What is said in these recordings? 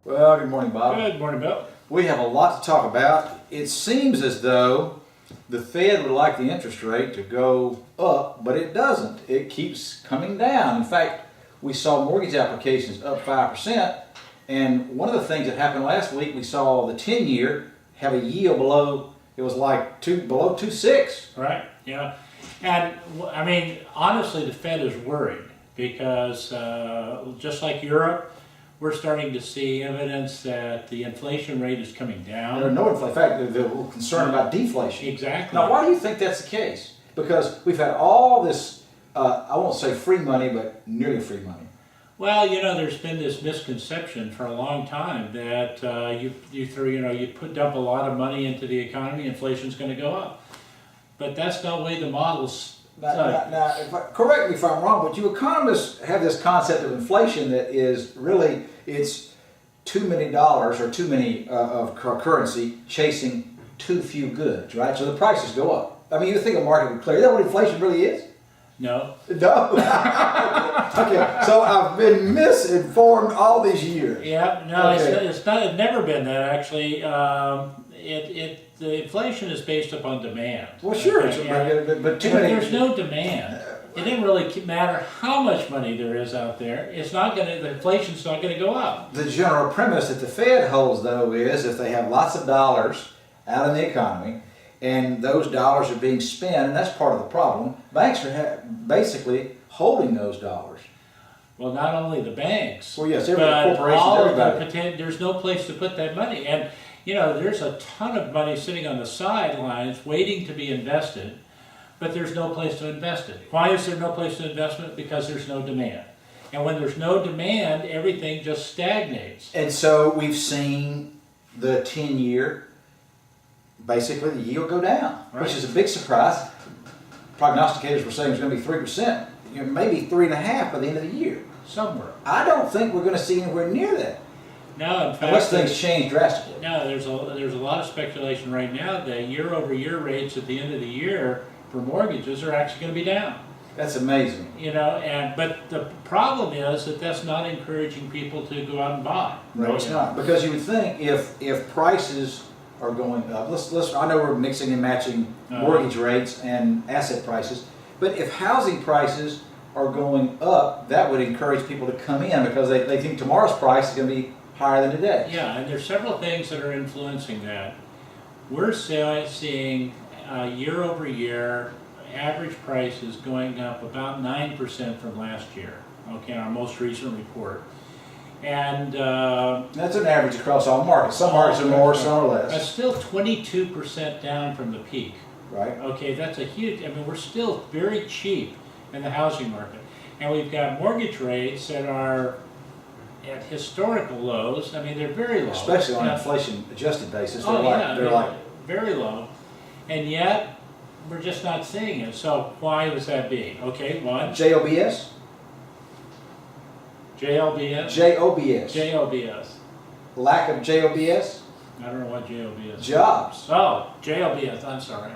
Well, good morning, Bob. Good morning, Bill. We have a lot to talk about. It seems as though the Fed would like the interest rate to go up, but it doesn't. It keeps coming down. In fact, we saw mortgage applications up 5%, and one of the things that happened last week, we saw the 10-year have a yield below, it was like below 2.6. Right, yeah. And, I mean, honestly, the Fed is worried because just like Europe, we're starting to see evidence that the inflation rate is coming down. There's no inflation. In fact, they're concerned about deflation. Exactly. Now, why do you think that's the case? Because we've had all this, I won't say free money, but nearly free money. Well, you know, there's been this misconception for a long time that you dump a lot of money into the economy, inflation's going to go up. But that's not the way the models. Now, correct me if I'm wrong, but you economists have this concept of inflation that is really, it's too many dollars or too many of currency chasing too few goods, right? So the prices go up. I mean, you think a market would clear. Is that what inflation really is? No. No? Okay, so I've been misinformed all these years. Yeah, no, Okay. it's never been that actually. The inflation is based upon demand. Well, sure, Okay, but too if many. there's no demand, it didn't really matter how much money there is out there. It's not going to. The inflation's not going to go up. The general premise that the Fed holds, though, is if they have lots of dollars out in the economy, and those dollars are being spent, and that's part of the problem. Banks are basically holding those dollars. Well, not only the banks, Well, yes, but corporations, all everybody. there's no place to put that money. And you know, there's a ton of money sitting on the sidelines waiting to be invested, but there's no place to invest it. Why is there no place to invest it? Because there's no demand. And when there's no demand, everything just stagnates. And so we've seen the 10-year, basically the yield go down, Right. which is a big surprise. Prognosticators were saying it's going to be 3%, maybe 3.5% by the end of the year. Somewhere. I don't think we're going to see anywhere near that, No, in fact, unless things change drastically. no, there's a lot of speculation right now that year-over-year rates at the end of the year for mortgages are actually going to be down. That's amazing. You know, but the problem is that that's not encouraging people to go out and buy. No, it's not, because you would think if prices are going up, I know we're mixing and matching mortgage rates and asset prices, but if housing prices are going up, that would encourage people to come in because they think tomorrow's price is going to be higher than today. Yeah, and there's several things that are influencing that. We're seeing year-over-year average prices going up about 9% from last year, okay, our most recent report. And That's an average across all markets. Some markets are more, some are that's less. still 22% down from the peak. Right? Okay, that's a huge, I mean, we're still very cheap in the housing market. And we've got mortgage rates that are at historical lows. I mean, they're very low. Especially on an Now, inflation-adjusted basis. they're like very low. And yet, we're just not seeing it. So why was that being? Okay, one, JOBS? JLBS? JOBS. JLBS. Lack of JOBS? I don't know what JLBS is. Jobs. Oh, JLBS, I'm sorry.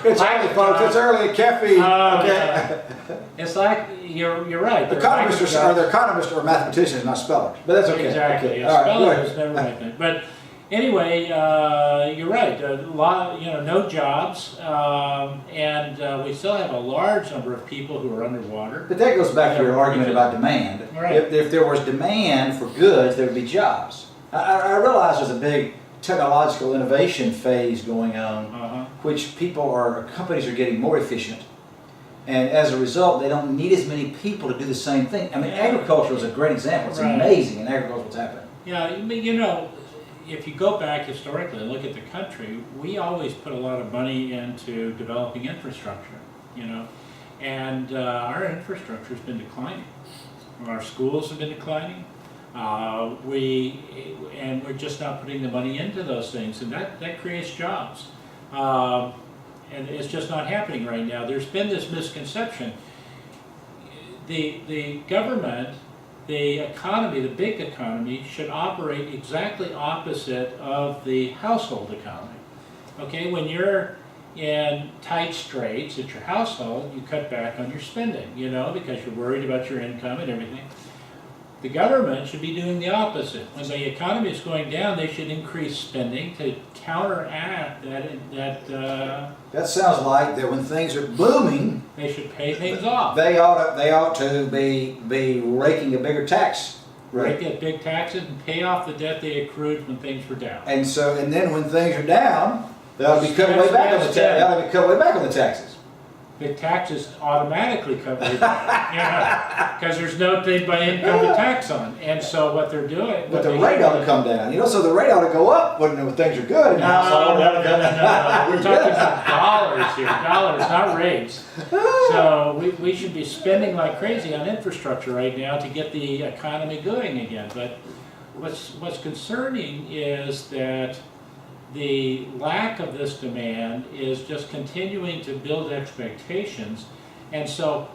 It's early, folks. It's early. Caffeine. Oh, Okay. yeah. It's like, you're right. Economists are mathematicians, not spellers. But that's okay. Exactly. Okay. Yeah, All right, go spelling is ahead. never my thing. But anyway, you're right. A lot, no jobs, and we still have a large number of people who are underwater. But that goes back to your argument about demand. Right. If there was demand for goods, there would be jobs. I realize there's a big technological innovation phase going on, which companies are getting more efficient. And as a result, they don't need as many people to do the same thing. I mean, agriculture is a great example. It's Right. amazing in agriculture what's happening. Yeah, you know, if you go back historically and look at the country, we always put a lot of money into developing infrastructure, and our infrastructure has been declining. Our schools have been declining. We're just not putting the money into those things, and that creates jobs. And it's just not happening right now. There's been this misconception. The government, the economy, the big economy, should operate exactly opposite of the household economy. Okay, when you're in tight straits at your household, you cut back on your spending, because you're worried about your income and everything. The government should be doing the opposite. When the economy is going down, they should increase spending to counteract That sounds like that when things are booming, they should pay things off. they ought to be raking a bigger tax Rake rate. up big taxes and pay off the debt they accrued when things were down. And then when things are down, they ought to be cutting way back on the they ought to be cutting way back on the taxes. The taxes automatically cover it, because there's no thing by income to tax on. And so what they're doing. But the rate ought to come down, so the rate ought to go up when things are good. In the household. No. We're talking about dollars here, dollars, not rates. So we should be spending like crazy on infrastructure right now to get the economy going again. But what's concerning is that the lack of this demand is just continuing to build expectations. And so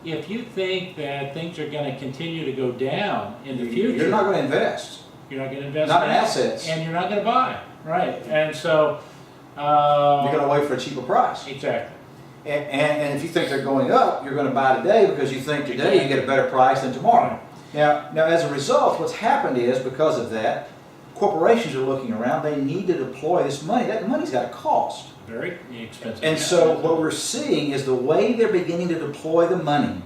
if you think that things are going to continue to go down in the future, You're not going to invest. You're not going to invest Not in now, assets. and you're not going to buy, right? And so You're going to wait for a cheaper price. exactly. And if you think they're going up, you're going to buy today because you think today you get a better price than tomorrow. Now, as a result, what's happened is because of that, corporations are looking around. They need to deploy this money. That money's got a cost. Very expensive. And so what we're seeing is the way they're beginning to deploy the money,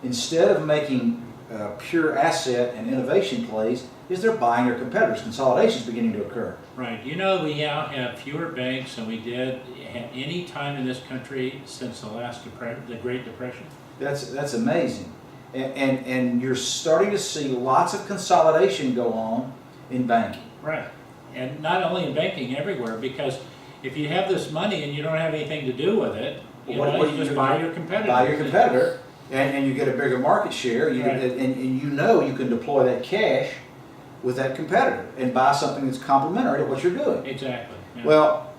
instead of making pure asset and innovation plays, is they're buying their competitors. Consolidation is beginning to occur. Right. We now have fewer banks than we did at any time in this country since the Great Depression. That's amazing. And you're starting to see lots of consolidation go on in banking. Right. And not only in banking, everywhere, because if you have this money and you don't have anything to do with it, you just buy your competitor. Buy your competitor, and you get a bigger market share, Right. and you can deploy that cash with that competitor and buy something that's complementary to what you're doing. Exactly. Yeah. Well,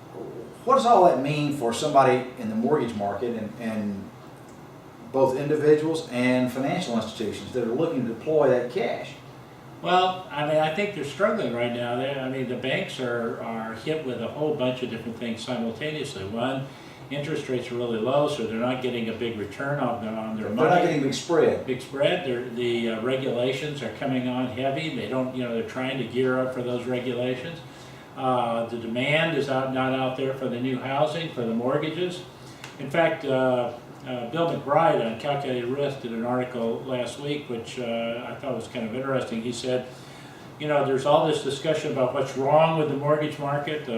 what does all that mean for somebody in the mortgage market and both individuals and financial institutions that are looking to deploy that cash? Well, I think they're struggling right now. The banks are hit with a whole bunch of different things simultaneously. One, interest rates are really low, so they're not getting a big return on their money. They're not getting big spread. Big spread. The regulations are coming on heavy. They don't, they're trying to gear up for those regulations. The demand is not out there for the new housing, for the mortgages. In fact, Bill McBride on Calculated Risk did an article last week, which I thought was kind of interesting. He said, there's all this discussion about what's wrong with the mortgage market.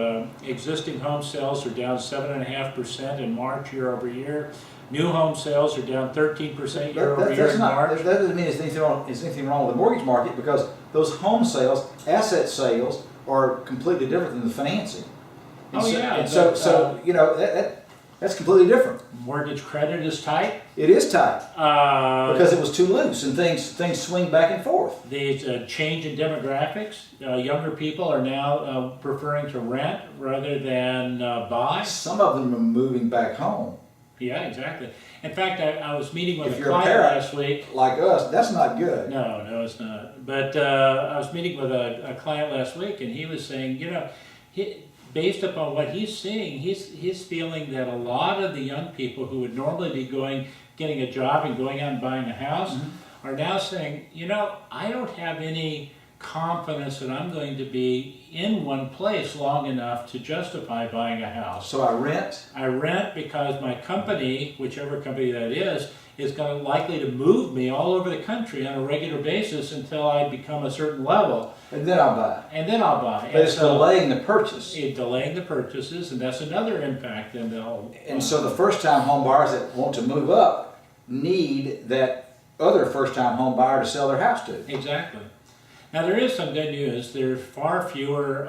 Existing home sales are down 7.5% in March year over year. New home sales are down 13% year over year in March. That doesn't mean there's anything wrong with the mortgage market, because those home sales, asset sales, are completely different than the financing. That's completely different. Mortgage credit is tight. It is tight because it was too loose, and things swing back and forth. The change in demographics. Younger people are now preferring to rent rather than buy. Some of them are moving back home. Yeah, exactly. In fact, I was meeting with If a you're a client parent last week. like us, that's not good. No, it's not. But I was meeting with a client last week, and he was saying, based upon what he's seeing, he's feeling that a lot of the young people who would normally be getting a job and going out and buying a house are now saying, I don't have any confidence that I'm going to be in one place long enough to justify buying a house. So I rent? I rent because my company, whichever company that is likely to move me all over the country on a regular basis until I become a certain level. And then I'll buy. But it's delaying the purchase. Delaying the purchases, and that's another impact in the whole. And so the first-time home buyers that want to move up need that other first-time home buyer to sell their house to. Exactly. Now there is some good news. There's far fewer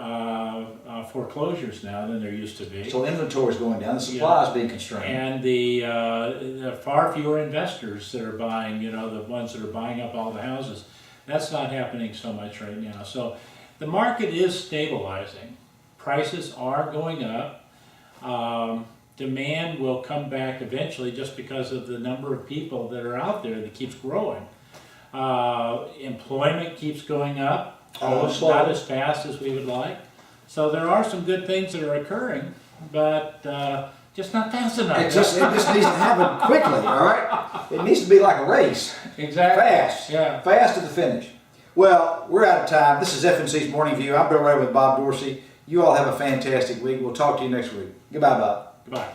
foreclosures now than there used to be. So inventory is going down. The supply is being constrained. And the far fewer investors that are buying. The ones that are buying up all the houses. That's not happening so much right now. So the market is stabilizing. Prices are going up. Demand will come back eventually just because of the number of people that are out there that keeps growing. Employment keeps going up, not as fast as we would like. So there are some good things that are occurring, but just not fast enough. It just needs to happen quickly, all right? It needs to be like a race. Exactly. Fast. Yeah. Fast to the finish. Well, we're out of time. This is FNC's Morning View. I'm Bill Rayburn with Bob Dorsey. You all have a fantastic week. We'll talk to you next week. Goodbye, Bob. Goodbye.